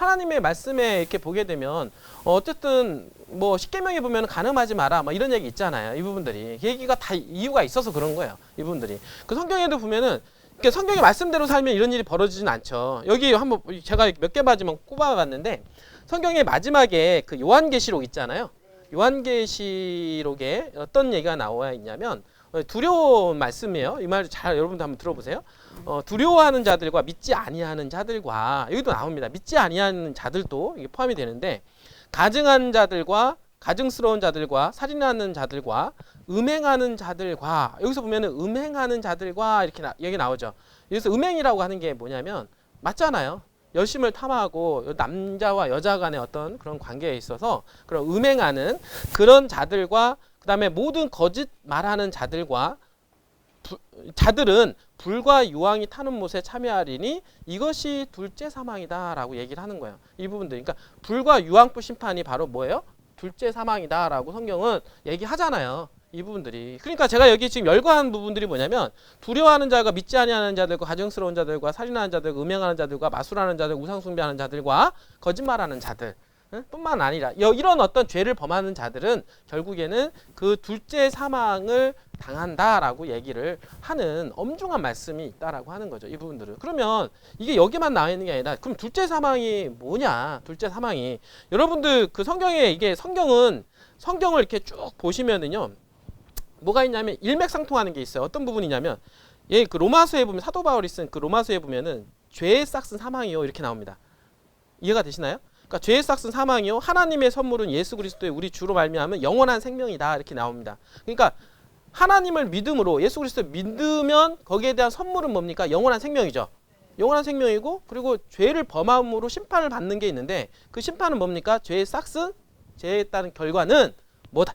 하나님의 말씀에 이렇게 보게 되면 어쨌든 뭐 십계명에 보면 간음하지 마라 뭐 이런 얘기 있잖아요. 이 부분들이 얘기가 다 이유가 있어서 그런 거예요. 이 부분들이 그 성경에도 보면은 성경의 말씀대로 살면 이런 일이 벌어지진 않죠. 여기 한번 제가 몇 개 맞으면 꼽아봤는데 성경의 마지막에 그 요한계시록 있잖아요. 요한계시록에 어떤 얘기가 나와 있냐면 두려운 말씀이에요. 이 말 잘 여러분도 한번 들어보세요. 두려워하는 자들과 믿지 아니하는 자들과 여기도 나옵니다. 믿지 아니하는 자들도 이게 포함이 되는데 가증한 자들과 가증스러운 자들과 살인하는 자들과 음행하는 자들과 여기서 보면은 음행하는 자들과 이렇게 얘기 나오죠. 여기서 음행이라고 하는 게 뭐냐면 맞잖아요. 여심을 탐하고 남자와 여자 간의 어떤 그런 관계에 있어서 그런 음행하는 그런 자들과 그 다음에 모든 거짓 말하는 자들과 자들은 불과 유황이 타는 못에 참여하리니 이것이 둘째 사망이다 라고 얘기를 하는 거예요. 이 부분들 그러니까 불과 유황불 심판이 바로 뭐예요? 둘째 사망이다 라고 성경은 얘기하잖아요. 이 부분들이 그러니까 제가 여기 지금 열거한 부분들이 뭐냐면 두려워하는 자가 믿지 아니하는 자들과 가증스러운 자들과 살인하는 자들과 음행하는 자들과 마술하는 자들 우상숭배하는 자들과 거짓말하는 자들 뿐만 아니라 이런 어떤 죄를 범하는 자들은 결국에는 그 둘째 사망을 당한다라고 얘기를 하는 엄중한 말씀이 있다라고 하는 거죠. 이 부분들은. 그러면 이게 여기만 나와 있는 게 아니라 그럼 둘째 사망이 뭐냐? 둘째 사망이 여러분들 그 성경에 이게 성경을 이렇게 쭉 보시면은요. 뭐가 있냐면 일맥상통하는 게 있어요. 어떤 부분이냐면 그 로마서에 보면 사도 바울이 쓴 그 로마서에 보면은 죄의 싹은 사망이요 이렇게 나옵니다. 이해가 되시나요? 그러니까 죄의 싹은 사망이요 하나님의 선물은 예수 그리스도의 우리 주로 말미암은 영원한 생명이다 이렇게 나옵니다. 그러니까 하나님을 믿음으로 예수 그리스도를 믿으면 거기에 대한 선물은 뭡니까? 영원한 생명이죠. 영원한 생명이고 그리고 죄를 범함으로 심판을 받는 게 있는데 그 심판은 뭡니까? 죄의 싹은 죄에 따른 결과는 뭐다?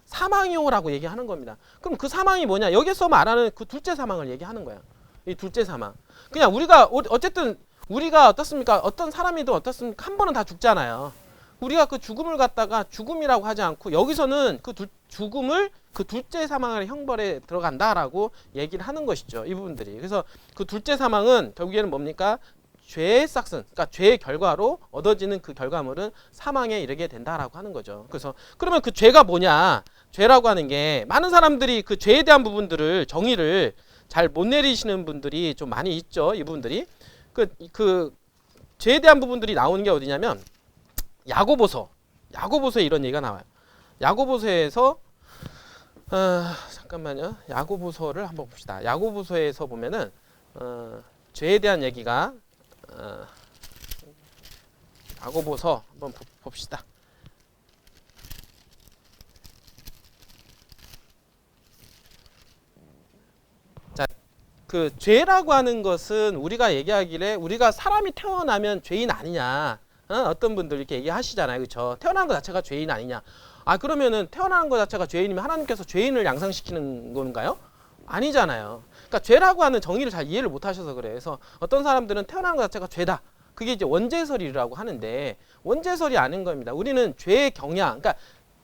사망이요라고 얘기하는 겁니다. 그럼 그 사망이 뭐냐? 여기서 말하는 그 둘째 사망을 얘기하는 거야. 이 둘째 사망. 그냥 우리가 어쨌든 우리가 어떻습니까? 어떤 사람이든 어떻습니까? 한 번은 다 죽잖아요. 우리가 그 죽음을 갖다가 죽음이라고 하지 않고 여기서는 그 죽음을 그 둘째 사망의 형벌에 들어간다라고 얘기를 하는 것이죠. 이 부분들이. 그래서 그 둘째 사망은 결국에는 뭡니까? 죄의 싹슨, 그러니까 죄의 결과로 얻어지는 그 결과물은 사망에 이르게 된다라고 하는 거죠. 그래서 그러면 그 죄가 뭐냐? 죄라고 하는 게 많은 사람들이 그 죄에 대한 부분들을 정의를 잘 못 내리시는 분들이 좀 많이 있죠. 이 부분들이 그 죄에 대한 부분들이 나오는 게 어디냐면 야고보서에 이런 얘기가 나와요. 야고보서에서 잠깐만요. 야고보서를 한번 봅시다. 야고보서에서 보면은 죄에 대한 얘기가 야고보서 한번 봅시다. 자, 그 죄라고 하는 것은 우리가 얘기하기를 우리가 사람이 태어나면 죄인 아니냐. 어떤 분들 이렇게 얘기하시잖아요. 그렇죠? 태어난 것 자체가 죄인 아니냐. 그러면은 태어나는 것 자체가 죄인이면 하나님께서 죄인을 양상시키는 건가요? 아니잖아요. 그러니까 죄라고 하는 정의를 잘 이해를 못 하셔서 그래요. 그래서 어떤 사람들은 태어나는 것 자체가 죄다. 그게 이제 원죄설이라고 하는데 원죄설이 아닌 겁니다. 우리는 죄의 경향, 그러니까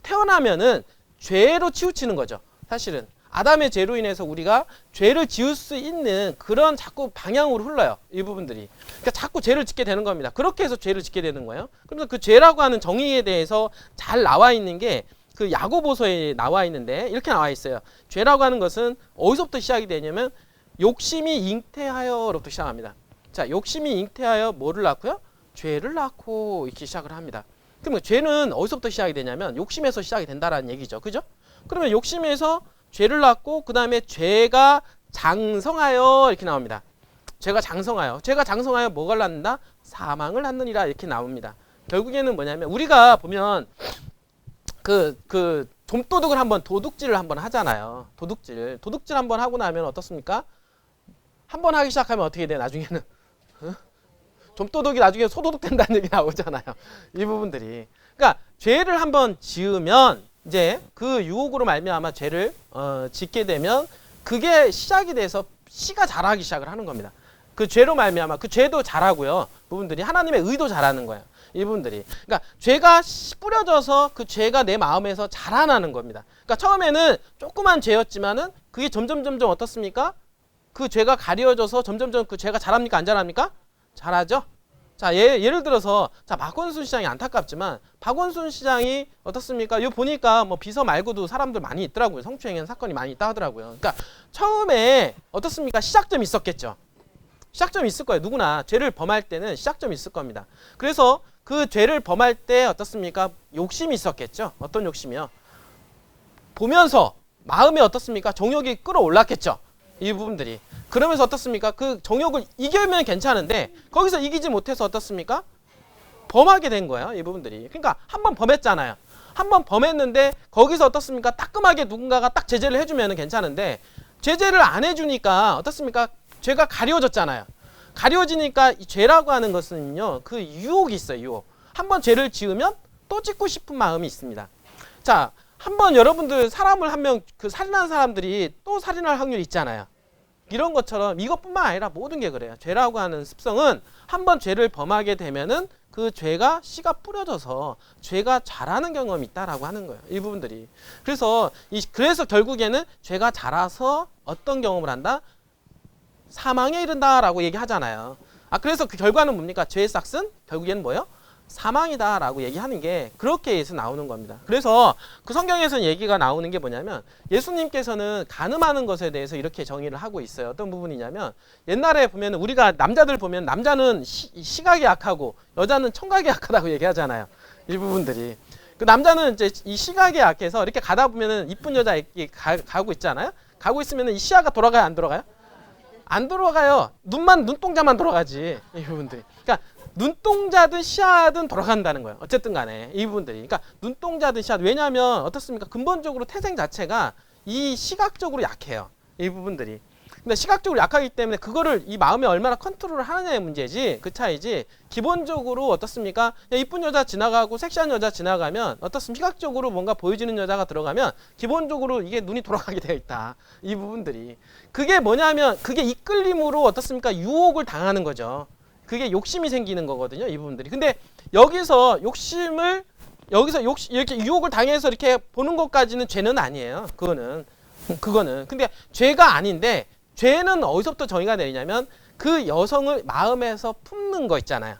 태어나면은 죄로 치우치는 거죠. 사실은 아담의 죄로 인해서 우리가 죄를 지을 수 있는 그런 자꾸 방향으로 흘러요. 이 부분들이. 그러니까 자꾸 죄를 짓게 되는 겁니다. 그렇게 해서 죄를 짓게 되는 거예요. 그래서 그 죄라고 하는 정의에 대해서 잘 나와 있는 게 그 야고보서에 나와 있는데 이렇게 나와 있어요. 죄라고 하는 것은 어디서부터 시작이 되냐면 욕심이 잉태하여로부터 시작합니다. 자, 욕심이 잉태하여 뭐를 낳고요? 죄를 낳고 이렇게 시작을 합니다. 그러면 죄는 어디서부터 시작이 되냐면 욕심에서 시작이 된다라는 얘기죠. 그죠? 그러면 욕심에서 죄를 낳고 그 다음에 죄가 장성하여 이렇게 나옵니다. 죄가 장성하여 뭐가 낳는다? 사망을 낳느니라 이렇게 나옵니다. 결국에는 뭐냐면 우리가 보면 그 좀도둑을 한번 도둑질을 한번 하잖아요. 도둑질 한번 하고 나면 어떻습니까? 한번 하기 시작하면 어떻게 돼? 나중에는 좀도둑이 나중에 소도둑 된다는 얘기 나오잖아요. 이 부분들이. 그러니까 죄를 한번 지으면 이제 그 유혹으로 말미암아 죄를 짓게 되면 그게 시작이 돼서 씨가 자라기 시작을 하는 겁니다. 그 죄로 말미암아 그 죄도 자라고요. 부분들이 하나님의 의도 자라는 거예요. 이 부분들이. 그러니까 죄가 뿌려져서 그 죄가 내 마음에서 자라나는 겁니다. 그러니까 처음에는 조그만 죄였지만은 그게 점점 어떻습니까? 그 죄가 가려져서 점점 그 죄가 자랍니까? 안 자랍니까? 자라죠. 자, 예를 들어서 자, 박원순 시장이 안타깝지만 박원순 시장이 어떻습니까? 이거 보니까 뭐 비서 말고도 사람들 많이 있더라고요. 성추행한 사건이 많이 있다 하더라고요. 그러니까 처음에 어떻습니까? 시작점이 있었겠죠. 시작점이 있을 거예요. 누구나 죄를 범할 때는 시작점이 있을 겁니다. 그래서 그 죄를 범할 때 어떻습니까? 욕심이 있었겠죠. 어떤 욕심이요? 보면서 마음에 어떻습니까? 정욕이 끌어올랐겠죠. 이 부분들이. 그러면서 어떻습니까? 그 정욕을 이기면 괜찮은데 거기서 이기지 못해서 어떻습니까? 범하게 된 거예요. 이 부분들이. 그러니까 한 번 범했잖아요. 한 번 범했는데 거기서 어떻습니까? 따끔하게 누군가가 딱 제재를 해주면 괜찮은데 제재를 안 해주니까 어떻습니까? 죄가 가려졌잖아요. 가려지니까 이 죄라고 하는 것은요. 그 유혹이 있어요. 유혹. 한 번 죄를 지으면 또 짓고 싶은 마음이 있습니다. 자, 한번 여러분들 사람을 한 명 그 살인한 사람들이 또 살인할 확률이 있잖아요. 이런 것처럼 이것뿐만 아니라 모든 게 그래요. 죄라고 하는 습성은 한번 죄를 범하게 되면은 그 죄가 씨가 뿌려져서 죄가 자라는 경험이 있다라고 하는 거예요. 이 부분들이. 그래서 결국에는 죄가 자라서 어떤 경험을 한다? 사망에 이른다라고 얘기하잖아요. 그래서 그 결과는 뭡니까? 죄의 싹은 결국에는 뭐예요? 사망이다라고 얘기하는 게 그렇게 해서 나오는 겁니다. 그래서 그 성경에서는 얘기가 나오는 게 뭐냐면 예수님께서는 간음하는 것에 대해서 이렇게 정의를 하고 있어요. 어떤 부분이냐면 옛날에 보면 우리가 남자들 보면 남자는 시각이 약하고 여자는 청각이 약하다고 얘기하잖아요. 이 부분들이. 그 남자는 이제 이 시각이 약해서 이렇게 가다 보면은 이쁜 여자 가고 있잖아요. 가고 있으면은 이 시야가 돌아가요, 안 돌아가요? 안 돌아가요. 눈동자만 돌아가지. 이 부분들이. 그러니까 눈동자든 시야든 돌아간다는 거예요. 어쨌든 간에 이 부분들이. 그러니까 눈동자든 시야. 왜냐하면 어떻습니까? 근본적으로 태생 자체가 이 시각적으로 약해요. 이 부분들이. 근데 시각적으로 약하기 때문에 그거를 이 마음에 얼마나 컨트롤을 하느냐의 문제지 그 차이지 기본적으로 어떻습니까? 이쁜 여자 지나가고 섹시한 여자 지나가면 어떻습니까? 시각적으로 뭔가 보여지는 여자가 들어가면 기본적으로 이게 눈이 돌아가게 되어 있다. 이 부분들이. 그게 뭐냐면 그게 이끌림으로 어떻습니까? 유혹을 당하는 거죠. 그게 욕심이 생기는 거거든요. 이 부분들이. 근데 여기서 이렇게 유혹을 당해서 이렇게 보는 것까지는 죄는 아니에요. 그거는. 근데 죄가 아닌데 죄는 어디서부터 정의가 내리냐면 그 여성을 마음에서 품는 거 있잖아요.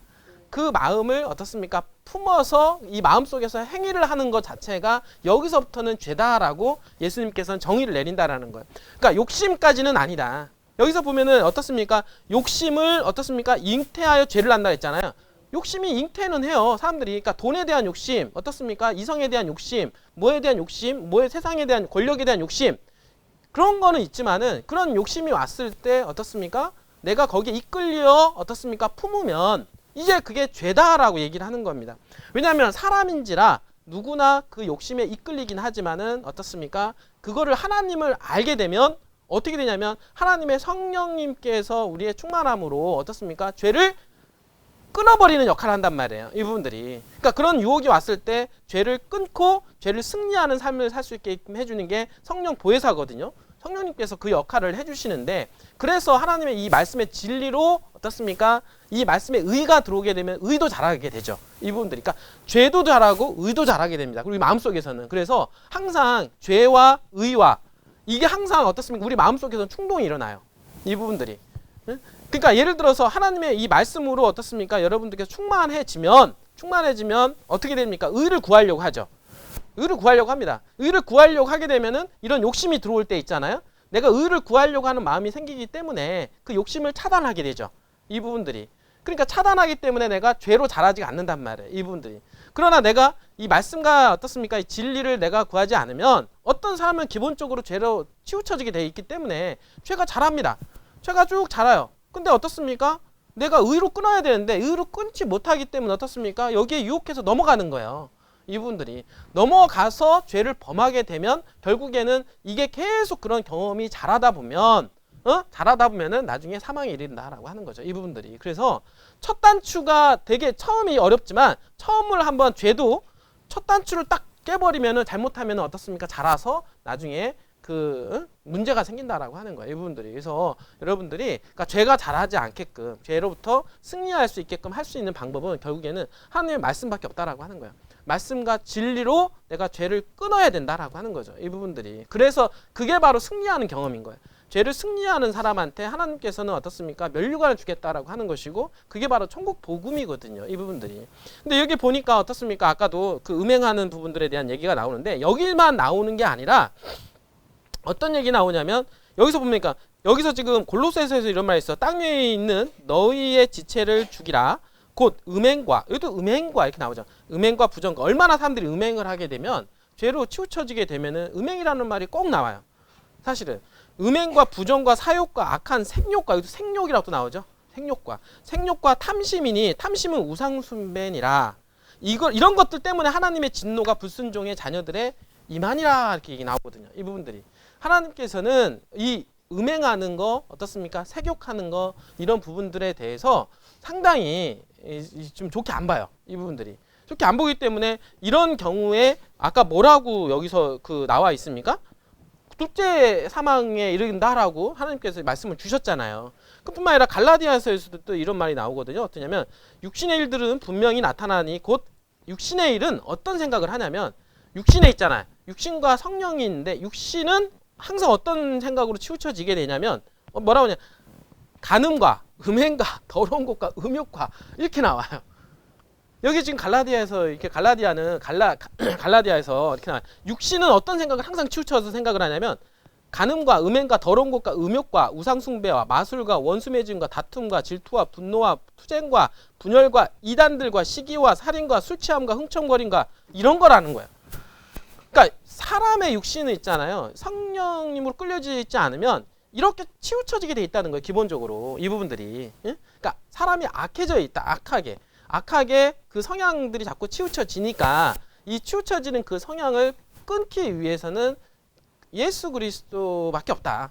그 마음을 어떻습니까? 품어서 이 마음속에서 행위를 하는 것 자체가 여기서부터는 죄다라고 예수님께서는 정의를 내린다라는 거예요. 그러니까 욕심까지는 아니다. 여기서 보면은 어떻습니까? 욕심을 어떻습니까? 잉태하여 죄를 한다 했잖아요. 욕심이 잉태는 해요. 사람들이. 그러니까 돈에 대한 욕심, 어떻습니까? 이성에 대한 욕심, 뭐에 대한 욕심, 세상에 대한 권력에 대한 욕심. 그런 거는 있지만은 그런 욕심이 왔을 때 어떻습니까? 내가 거기에 이끌려 어떻습니까? 품으면 이제 그게 죄다라고 얘기를 하는 겁니다. 왜냐하면 사람인지라 누구나 그 욕심에 이끌리긴 하지만은 어떻습니까? 그거를 하나님을 알게 되면 어떻게 되냐면 하나님의 성령님께서 우리의 충만함으로 어떻습니까? 죄를 끊어버리는 역할을 한단 말이에요. 이 부분들이. 그러니까 그런 유혹이 왔을 때 죄를 끊고 죄를 승리하는 삶을 살 수 있게끔 해주는 게 성령 보혜사거든요. 성령님께서 그 역할을 해주시는데 그래서 하나님의 이 말씀의 진리로 어떻습니까? 이 말씀에 의가 들어오게 되면 의도 잘하게 되죠. 이 부분들이. 그러니까 죄도 잘하고 의도 잘하게 됩니다. 우리 마음속에서는. 그래서 항상 죄와 의와 이게 항상 어떻습니까? 우리 마음속에서는 충동이 일어나요. 이 부분들이. 그러니까 예를 들어서 하나님의 이 말씀으로 어떻습니까? 여러분들께서 충만해지면 어떻게 됩니까? 의를 구하려고 하죠. 의를 구하려고 합니다. 의를 구하려고 하게 되면은 이런 욕심이 들어올 때 있잖아요. 내가 의를 구하려고 하는 마음이 생기기 때문에 그 욕심을 차단하게 되죠. 이 부분들이. 그러니까 차단하기 때문에 내가 죄로 자라지 않는단 말이에요. 이 부분들이. 그러나 내가 이 말씀과 어떻습니까? 이 진리를 내가 구하지 않으면 어떤 사람은 기본적으로 죄로 치우쳐지게 돼 있기 때문에 죄가 자랍니다. 죄가 쭉 자라요. 근데 어떻습니까? 내가 의로 끊어야 되는데 의로 끊지 못하기 때문에 어떻습니까? 여기에 유혹해서 넘어가는 거예요. 이 부분들이. 넘어가서 죄를 범하게 되면 결국에는 이게 계속 그런 경험이 자라다 보면은 나중에 사망에 이른다라고 하는 거죠. 이 부분들이. 그래서 첫 단추가 되게 처음이 어렵지만 처음을 한번 죄도 첫 단추를 딱 깨버리면은 잘못하면은 어떻습니까? 자라서 나중에 문제가 생긴다라고 하는 거예요. 이 부분들이. 그래서 여러분들이 그러니까 죄가 자라지 않게끔 죄로부터 승리할 수 있게끔 할 수 있는 방법은 결국에는 하나님의 말씀밖에 없다라고 하는 거예요. 말씀과 진리로 내가 죄를 끊어야 된다라고 하는 거죠. 이 부분들이. 그래서 그게 바로 승리하는 경험인 거예요. 죄를 승리하는 사람한테 하나님께서는 어떻습니까? 면류관을 주겠다라고 하는 것이고 그게 바로 천국 복음이거든요. 이 부분들이. 근데 여기 보니까 어떻습니까? 아까도 그 음행하는 부분들에 대한 얘기가 나오는데 여기만 나오는 게 아니라 어떤 얘기 나오냐면 여기서 보니까 여기서 지금 골로새서에서 이런 말이 있어. 땅 위에 있는 너희의 지체를 죽이라. 곧 음행과, 여기도 음행과 이렇게 나오죠. 음행과 부정과. 얼마나 사람들이 음행을 하게 되면 죄로 치우쳐지게 되면은 음행이라는 말이 꼭 나와요. 사실은 음행과 부정과 사욕과 악한 생욕과, 여기도 생욕이라고 나오죠. 생욕과 탐심이니 탐심은 우상숭배니라. 이런 것들 때문에 하나님의 진노가 불순종의 자녀들의 임하니라 이렇게 얘기 나오거든요. 이 부분들이 하나님께서는 이 음행하는 거 어떻습니까? 색욕하는 거 이런 부분들에 대해서 상당히 좀 좋게 안 봐요. 이 부분들이 좋게 안 보기 때문에 이런 경우에 아까 뭐라고 여기서 그 나와 있습니까? 둘째 사망에 이른다라고 하나님께서 말씀을 주셨잖아요. 그뿐만 아니라 갈라디아서에서도 또 이런 말이 나오거든요. 어떠냐면 육신의 일들은 분명히 나타나니 곧 육신의 일은 어떤 생각을 하냐면 육신에 있잖아요. 육신과 성령이 있는데 육신은 항상 어떤 생각으로 치우쳐지게 되냐면 뭐라고 하냐? 간음과 음행과 더러운 것과 음욕과 이렇게 나와요. 여기 지금 갈라디아에서 이렇게 갈라디아에서 이렇게 나와요. 육신은 어떤 생각을 항상 치우쳐서 생각을 하냐면 간음과 음행과 더러운 것과 음욕과 우상숭배와 마술과 원수매짐과 다툼과 질투와 분노와 투쟁과 분열과 이단들과 시기와 살인과 술취함과 흥청거림과 이런 거라는 거예요. 그러니까 사람의 육신은 있잖아요. 성령님으로 끌려지지 있지 않으면 이렇게 치우쳐지게 돼 있다는 거예요. 기본적으로 이 부분들이. 그러니까 사람이 악해져 있다. 악하게 그 성향들이 자꾸 치우쳐지니까 이 치우쳐지는 그 성향을 끊기 위해서는 예수 그리스도밖에 없다.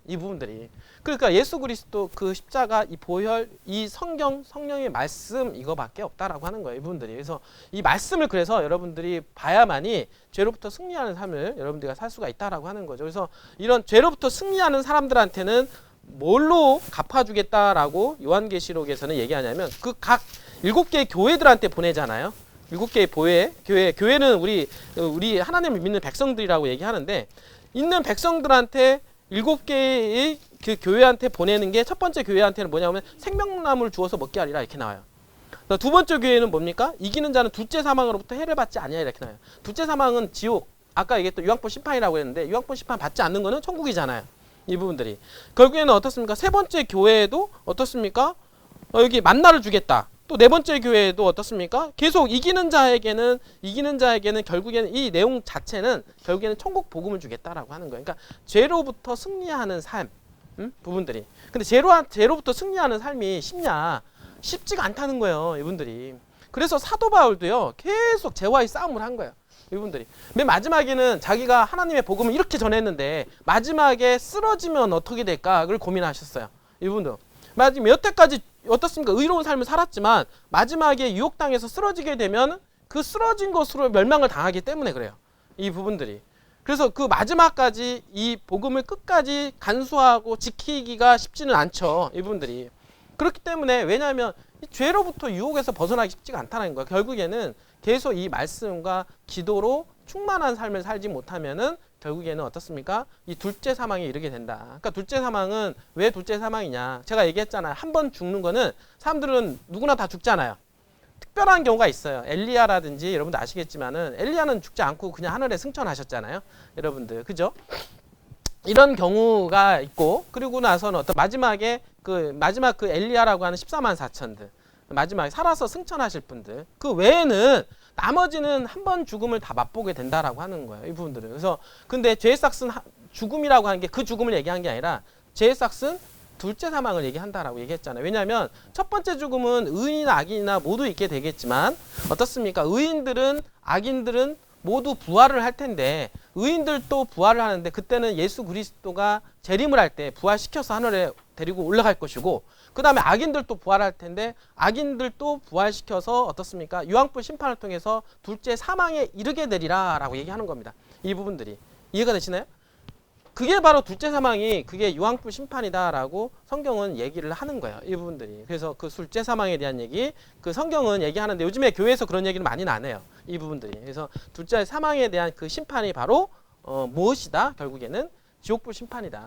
이 부분들이. 그러니까 예수 그리스도 그 십자가 이 보혈 이 성령의 말씀 이거밖에 없다라고 하는 거예요. 이 부분들이. 그래서 이 말씀을 그래서 여러분들이 봐야만이 죄로부터 승리하는 삶을 여러분들이 살 수가 있다라고 하는 거죠. 그래서 이런 죄로부터 승리하는 사람들한테는 뭘로 갚아주겠다라고 요한계시록에서는 얘기하냐면 그 각 7개의 교회들한테 보내잖아요. 7개의 교회는 우리 하나님을 믿는 백성들이라고 얘기하는데 있는 백성들한테 7개의 그 교회한테 보내는 게 첫 번째 교회한테는 뭐냐면 생명나무를 주어서 먹게 하리라 이렇게 나와요. 두 번째 교회는 뭡니까? 이기는 자는 둘째 사망으로부터 해를 받지 아니하리라 이렇게 나와요. 둘째 사망은 지옥. 아까 얘기했던 유황불 심판이라고 했는데 유황불 심판 받지 않는 거는 천국이잖아요. 이 부분들이. 결국에는 어떻습니까? 세 번째 교회에도 어떻습니까? 여기 만나를 주겠다. 또 네 번째 교회에도 어떻습니까? 계속 이기는 자에게는 결국에는 이 내용 자체는 결국에는 천국 복음을 주겠다라고 하는 거예요. 그러니까 죄로부터 승리하는 삶 부분들이. 근데 죄로부터 승리하는 삶이 쉽냐? 쉽지가 않다는 거예요, 이분들이. 그래서 사도 바울도요 계속 죄와의 싸움을 한 거예요. 이분들이 맨 마지막에는 자기가 하나님의 복음을 이렇게 전했는데 마지막에 쓰러지면 어떻게 될까 그걸 고민하셨어요. 이분도 마지막 여태까지 어떻습니까? 의로운 삶을 살았지만 마지막에 유혹당해서 쓰러지게 되면 그 쓰러진 것으로 멸망을 당하기 때문에 그래요. 이 부분들이. 그래서 그 마지막까지 이 복음을 끝까지 간수하고 지키기가 쉽지는 않죠. 이 부분들이. 그렇기 때문에 왜냐하면 이 죄로부터 유혹에서 벗어나기 쉽지가 않다는 거예요. 결국에는 계속 이 말씀과 기도로 충만한 삶을 살지 못하면은 결국에는 어떻습니까? 이 둘째 사망에 이르게 된다. 그러니까 둘째 사망은 왜 둘째 사망이냐? 제가 얘기했잖아요. 한 번 죽는 거는 사람들은 누구나 다 죽잖아요. 특별한 경우가 있어요. 엘리야라든지 여러분들 아시겠지만은 엘리야는 죽지 않고 그냥 하늘에 승천하셨잖아요. 여러분들 그죠? 이런 경우가 있고 그리고 나서는 어떤 마지막 그 엘리야라고 하는 14만 4천들 마지막에 살아서 승천하실 분들 그 외에는 나머지는 한 번 죽음을 다 맛보게 된다라고 하는 거예요. 이 부분들은. 그래서 근데 죄의 싹은 죽음이라고 하는 게 그 죽음을 얘기한 게 아니라 죄의 싹은 둘째 사망을 얘기한다라고 얘기했잖아요. 왜냐하면 첫 번째 죽음은 의인이나 악인이나 모두 있게 되겠지만 어떻습니까? 의인들은 악인들은 모두 부활을 할 텐데 의인들도 부활을 하는데 그때는 예수 그리스도가 재림을 할 때 부활시켜서 하늘에 데리고 올라갈 것이고 그 다음에 악인들도 부활할 텐데 악인들도 부활시켜서 어떻습니까? 유황불 심판을 통해서 둘째 사망에 이르게 되리라 라고 얘기하는 겁니다. 이 부분들이. 이해가 되시나요? 그게 바로 둘째 사망이 그게 유황불 심판이다라고 성경은 얘기를 하는 거예요. 이 부분들이. 그래서 그 둘째 사망에 대한 얘기 그 성경은 얘기하는데 요즘에 교회에서 그런 얘기는 많이는 안 해요. 이 부분들이. 그래서 둘째 사망에 대한 그 심판이 바로 무엇이다? 결국에는 지옥불 심판이다.